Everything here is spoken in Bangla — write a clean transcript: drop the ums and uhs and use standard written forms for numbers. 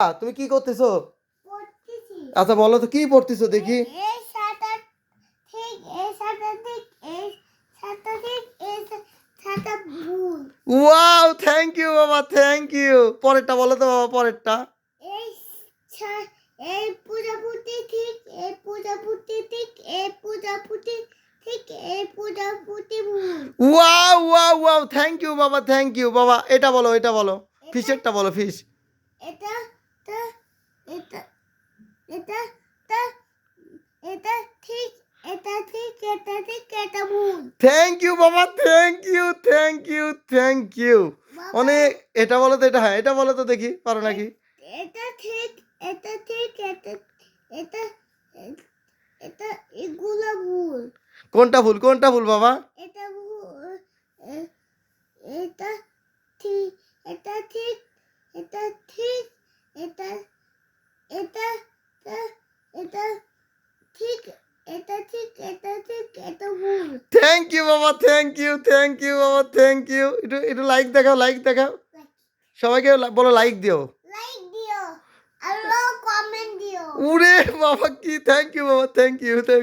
তুমি কি করতেছো? পড়তেছি। আচ্ছা বলো তো কি পড়তেছো দেখি। এই সাতটা ঠিক, এই সাতটা ঠিক, এই সাতটা ঠিক, এই সাতটা ভুল। ওয়াও, থ্যাংক ইউ বাবা, থ্যাংক ইউ। পরেরটা বলো তো বাবা, পরেরটা। এই এই প্রজাপতি ঠিক, এই প্রজাপতি ঠিক, এই প্রজাপতি ঠিক, এই প্রজাপতি ভুল। Wow wow wow, thank you বাবা, থ্যাংক ইউ বাবা। এটা বলো, এটা বলো, ফিশেরটা বলো, ফিশ। এটা তা এটা এটা তা এটা ঠিক, এটা ঠিক, এটা ঠিক, এটা ভুল। থ্যাংক ইউ বাবা, thank you, thank you, thank you. বাবা, অনেক। এটা বলো তো, এটা, হ্যাঁ এটা বলো তো দেখি, পারো নাকি? এটা ঠিক, এটা ঠিক, এটা এটা এগুলা ভুল। কোনটা ভুল, কোনটা ভুল বাবা? এটা ভুল, এ- এটা ঠিক, এটা ঠিক, এটা ঠিক, এটা এটা এটা এটা ঠিক, এটা ঠিক, এটা ঠিক, এটা ভুল। থ্যাংক ইউ বাবা, থ্যাংক ইউ, থ্যাংক ইউ বাবা, থ্যাংক ইউ। একটু একটু লাইক দেখাও, লাইক দেখাও। সবাইকে বলো লাইক দিও। লাইক দিও আর কমেন্ট দিও। উরে বাবা, কি থ্যাংক ইউ বাবা, থ্যাংক ইউ, থ্যাংক